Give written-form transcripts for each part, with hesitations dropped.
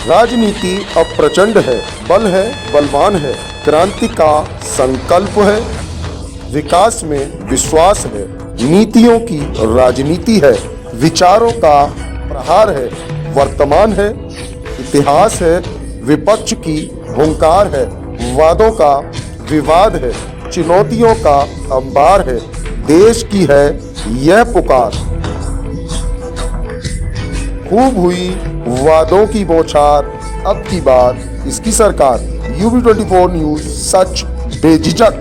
राजनीति अब प्रचंड है, बलवान है, क्रांति का संकल्प है, विकास में विश्वास है, नीतियों की राजनीति है, विचारों का प्रहार है, वर्तमान है, इतिहास है, विपक्ष की हुंकार है, वादों का विवाद है, चुनौतियों का अंबार है, देश की है यह पुकार। खूब हुई वादों की बौछार, अब की बार इसकी सरकार। UB24 न्यूज, सच बेझिझक।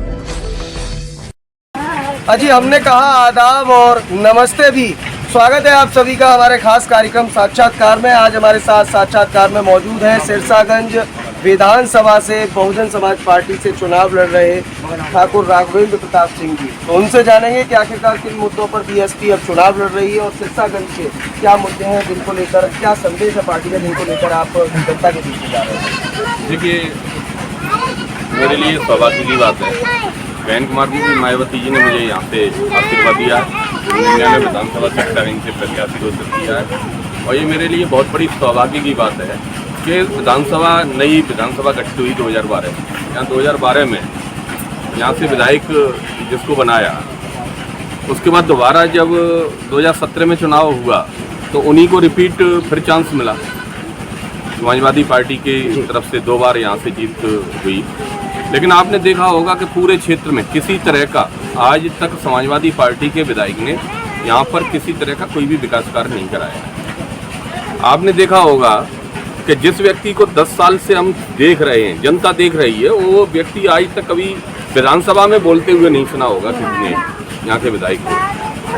अजी हमने कहा आदाब और नमस्ते भी। स्वागत है आप सभी का हमारे खास कार्यक्रम साक्षात्कार में। आज हमारे साथ साक्षात्कार में मौजूद है सिरसागंज विधानसभा से बहुजन समाज पार्टी से चुनाव लड़ रहे ठाकुर राघवेंद्र प्रताप सिंह जी। तो उनसे जानेंगे कि आखिरकार किन मुद्दों पर बीएसपी अब चुनाव लड़ रही है और सिरसागंज के क्या मुद्दे हैं जिनको लेकर, क्या संदेश है पार्टी का जिनको लेकर आप जनता के बीच में जा रहे हैं। देखिए, मेरे लिए सौभाग्य की बात है, बहन कुमार जी मायावती जी ने मुझे यहाँ से आशीर्वाद दिया है, मैंने विधानसभा सिरसागंज से प्रत्याशी घोषित किया है। और ये मेरे लिए बहुत बड़ी सौभाग्य की बात है कि नई विधानसभा गठित हुई 2012 यहाँ 2012 में यहाँ से विधायक जिसको बनाया, उसके बाद दोबारा जब 2017 में चुनाव हुआ तो उन्हीं को रिपीट फिर चांस मिला। समाजवादी पार्टी के तरफ से 2 बार यहाँ से जीत हुई। लेकिन आपने देखा होगा कि पूरे क्षेत्र में किसी तरह का आज तक समाजवादी पार्टी के विधायक ने यहाँ पर किसी तरह का कोई भी विकास कार्य नहीं कराया। आपने देखा होगा कि जिस व्यक्ति को 10 साल से हम देख रहे हैं, जनता देख रही है, वो व्यक्ति आज तक कभी विधानसभा में बोलते हुए नहीं सुना होगा किसी ने यहाँ के विधायक को।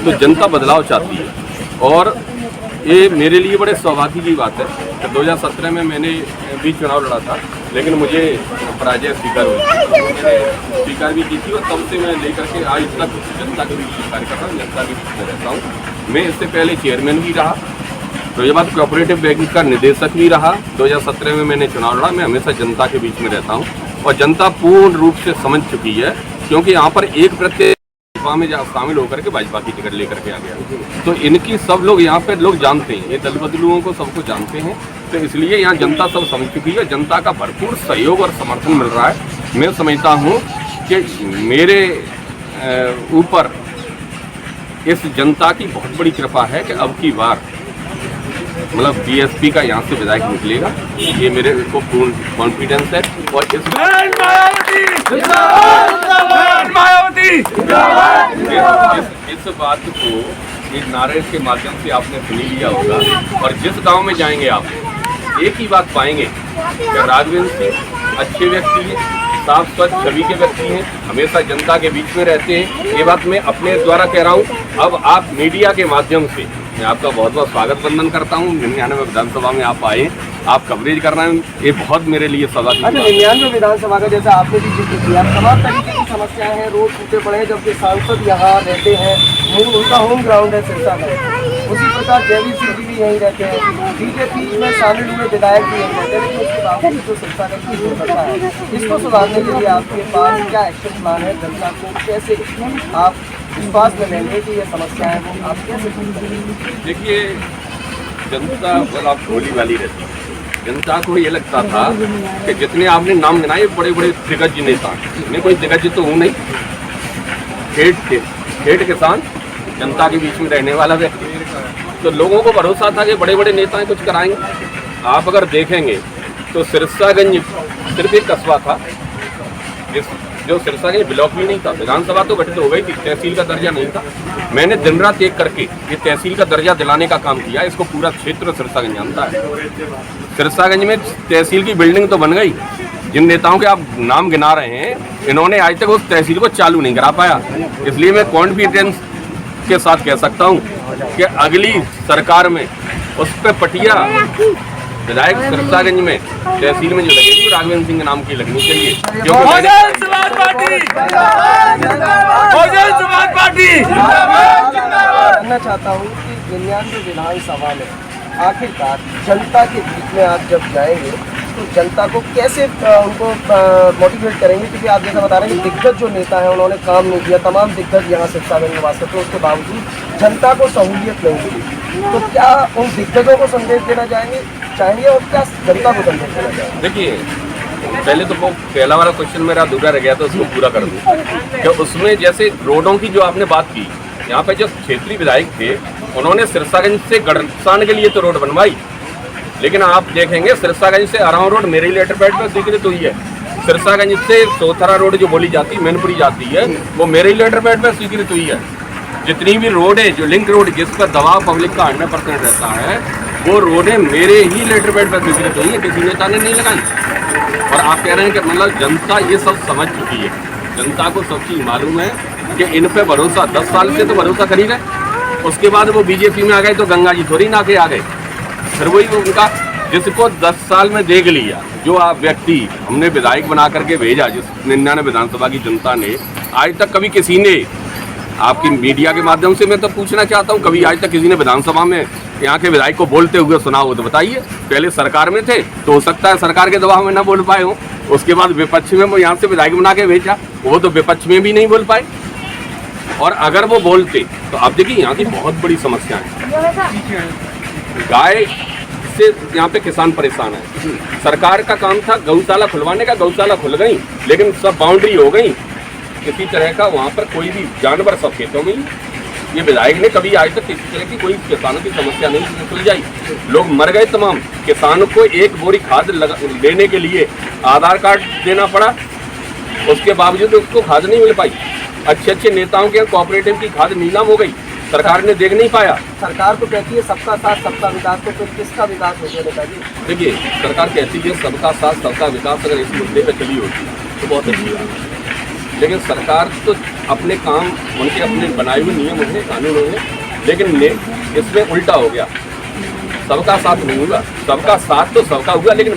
तो जनता बदलाव चाहती है और ये मेरे लिए बड़े सौभाग्य की बात है कि 2017 में मैंने भी चुनाव लड़ा था, लेकिन मुझे पराजय स्वीकार हुई, मैंने स्वीकार भी की थी और तब से मैं लेकर के आज तक जनता के बीच कार्य करता हूँ, जनता के बीच में रहता हूँ। मैं इससे पहले चेयरमैन भी रहा, तो ये बात कोऑपरेटिव बैंक का निदेशक भी रहा। 2017 में मैंने चुनाव लड़ा। मैं हमेशा जनता के बीच में रहता हूँ और जनता पूर्ण रूप से समझ चुकी है, क्योंकि यहाँ पर एक प्रत्येक में शामिल होकर के भाजपा की टिकट लेकर के आ गया। तो इनकी सब लोग यहाँ पे लोग जानते हैं, ये दल बदलुओं को सबको जानते हैं, तो इसलिए यहाँ जनता सब समझ चुकी है। जनता का भरपूर सहयोग और समर्थन मिल रहा है। मैं समझता हूँ कि मेरे ऊपर इस जनता की बहुत बड़ी कृपा है कि अब की बार मतलब बीएसपी का यहाँ से विधायक निकलेगा, ये मेरे को पूर्ण कॉन्फिडेंस है। और इस बात को एक नारे के माध्यम से आपने सुनी लिया होगा। और जिस गांव में जाएंगे आप एक ही बात पाएंगे कि राघवेंद्र सिंह अच्छे व्यक्ति हैं, साफ स्वच्छ छवि के व्यक्ति हैं, हमेशा जनता के बीच में रहते हैं। ये बात मैं अपने द्वारा कह रहा हूँ। अब आप मीडिया के माध्यम से मैं आपका बहुत बहुत स्वागत वंदन करता हूँ। 99 विधानसभा में आप आए, आप कवरेज कर रहे हैं, ये बहुत मेरे लिए सौभाग्य। अच्छा, 99 विधानसभा का जैसा आपने भी जिक्र किया, तमाम तरीके की समस्याएं हैं, रोड टूटे पड़े हैं, जबकि सांसद यहाँ रहते हैं, उनका होम ग्राउंड है सिरसागंज। उसी प्रकार जयवीर सिंह जी भी यहीं रहते हैं, बीजेपी में शामिल हुए विधायक भी यहीं रहते हैं, लेकिन उसके बावजूद जो सिरसागंज की दुर्घटना है, इसको सुधारने के लिए आपके पास क्या एक्शन प्लान है? जनता को कैसे आप विश्वास में लेंगे कि ये समस्या है वो आप कैसे? देखिए, जनता पर आप गोली वाली रहती है। जनता को ये लगता था कि जितने आपने नाम गिनाए बड़े बड़े दिग्गज नेता, मैं कोई दिग्गज तो हूँ नहीं, ठेठ किसान, जनता के बीच में रहने वाला व्यक्ति, तो लोगों को भरोसा था कि बड़े बड़े नेता कुछ कराएंगे। आप अगर देखेंगे तो सिरसागंज सिर्फ एक कस्बा था, जो सिरसागंज ब्लॉक भी नहीं था। विधानसभा तो गठित हो गई थी, तहसील का दर्जा नहीं था। मैंने दिन रात एक करके ये तहसील का दर्जा दिलाने का काम किया। इसको पूरा क्षेत्र सिरसागंज जानता है। सिरसागंज में तहसील की बिल्डिंग तो बन गई, जिन नेताओं के आप नाम गिना रहे हैं, इन्होंने आज तक उस तहसील को चालू नहीं करा पाया। इसलिए मैं कॉन्फिडेंस के साथ कह सकता हूँ कि अगली सरकार में उस पर पटिया विधायक सिरसागंज में तहसील में जो लगेगी राघवेंद्र सिंह के नाम की लगनी चाहिए। जानना चाहता हूँ कि 99 विधानसभा में आखिरकार जनता के बीच में आप जब जाएंगे तो जनता को कैसे उनको मोटिवेट करेंगे, क्योंकि आप जैसा बता रहे हैं कि दिग्गज जो नेता है उन्होंने काम नहीं किया, तमाम दिग्गज यहाँ सिरसागंज में वास करते हैं, उसके बावजूद जनता को सहूलियत नहीं मिली। तो क्या उन दिग्गजों को संदेश देना चाहेंगे और क्या जनता को संदेश देना चाहेंगे? देखिए, पहले तो वो पहला वाला क्वेश्चन मेरा अधूरा रह गया था, उसको पूरा कर दूँ कि उसमें जैसे रोडों की जो आपने बात की, यहाँ पे जो क्षेत्रीय विधायक थे उन्होंने सिरसागंज से गड़सान के लिए तो रोड बनवाई, लेकिन आप देखेंगे सिरसागंज से अराव रोड मेरे लेटर पैड पर स्वीकृत हुई है, सिरसागंज से सोथरा रोड जो बोली जाती है मैनपुरी जाती है वो मेरे लेटर पैड पर स्वीकृत हुई है। जितनी भी रोड है जो लिंक रोड जिस पर दबाव पब्लिक का 100% रहता है वो रोडें मेरे ही लेटर पैड पर स्वीकृत हुई है, किसी नेता ने नहीं लगाई। और आप कह रहे हैं कि मतलब जनता ये सब समझ चुकी है, जनता को सब चीज़ मालूम है कि इन पे भरोसा 10 साल से तो भरोसा कर ही रहे, उसके बाद वो बीजेपी में आ गए तो गंगा जी थोड़ी ना के आ गए। फिर वही उनका जिसको 10 साल में देख लिया, जो आप व्यक्ति हमने विधायक बना करके भेजा, जिस 99 विधानसभा की जनता ने आज तक कभी किसी ने आपकी मीडिया के माध्यम से मैं तो पूछना चाहता हूँ, कभी आज तक किसी ने विधानसभा में यहाँ के विधायक को बोलते हुए सुना हो तो बताइए। पहले सरकार में थे तो हो सकता है सरकार के दबाव में ना बोल पाए हो, उसके बाद विपक्ष में वो यहाँ से विधायक बना के भेजा, वो तो विपक्ष में भी नहीं बोल पाए। और अगर वो बोलते तो आप देखिए यहाँ की बहुत बड़ी समस्या है, गाय से यहाँ पे किसान परेशान है। सरकार का काम था गौशाला खुलवाने का, गौशाला खुल गई लेकिन सब बाउंड्री हो गई, किसी तरह का वहाँ पर कोई भी जानवर सब खेतों में। ये विधायक ने कभी आज तक किसी तरह की कोई किसानों की समस्या नहीं सुलझाई, लोग मर गए तमाम। किसानों को एक बोरी खाद लेने के लिए आधार कार्ड देना पड़ा, उसके बावजूद उसको खाद नहीं मिल पाई। अच्छे नेताओं के कोऑपरेटिव की खाद नीलाम हो गई, सरकार ने देख नहीं पाया। सरकार तो कहती है सबका साथ सबका विकास, तो फिर किसका विकास हो गया नेताजी? देखिए, सरकार कहती है सबका साथ सबका विकास, अगर इस मुद्दे पर चली होती तो बहुत अच्छी बात है, लेकिन सरकार तो अपने काम उनके अपने बनाए हुए नियम होंगे, कानून होंगे, लेकिन इसमें उल्टा हो गया, सबका साथ नहीं हुआ। सबका साथ तो सबका हुआ लेकिन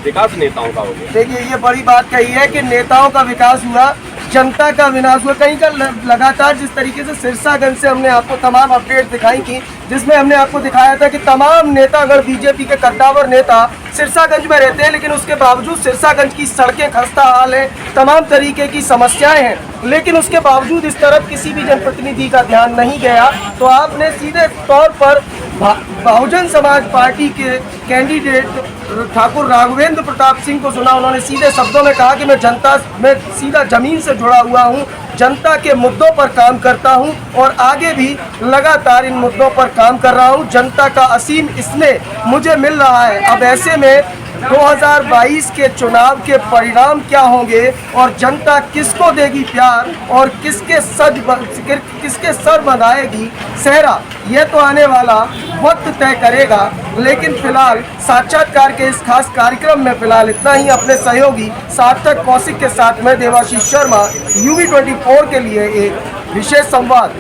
विकास नेताओं का हो गया। देखिए, ये बड़ी बात कही है कि नेताओं का विकास हुआ, जनता का विनाश हुआ। कहीं का लगातार जिस तरीके से सिरसागंज से हमने आपको तमाम अपडेट दिखाई थी, जिसमें हमने आपको दिखाया था कि तमाम नेतागण बीजेपी के कद्दावर नेता सिरसागंज में रहते हैं, लेकिन उसके बावजूद सिरसागंज की सड़कें खस्ता हाल है, तमाम तरीके की समस्याएं हैं, लेकिन उसके बावजूद इस तरफ किसी भी जनप्रतिनिधि का ध्यान नहीं गया। तो आपने सीधे तौर पर बहुजन समाज पार्टी के कैंडिडेट ठाकुर राघवेंद्र प्रताप सिंह को सुना, उन्होंने सीधे शब्दों में कहा कि मैं सीधा जमीन से जुड़ा हुआ हूं, जनता के मुद्दों पर काम करता हूं और आगे भी लगातार इन मुद्दों पर काम कर रहा हूं। जनता का असीम स्नेह मुझे मिल रहा है। अब ऐसे में 2022 के चुनाव के परिणाम क्या होंगे और जनता किसको देगी प्यार और किसके सर बंधाएगी सेहरा, ये तो आने वाला वक्त तय करेगा। लेकिन फिलहाल साक्षात्कार के इस खास कार्यक्रम में फिलहाल इतना ही। अपने सहयोगी सार्थक कौशिक के साथ मैं देवाशीष शर्मा, UV24 के लिए एक विशेष संवाद।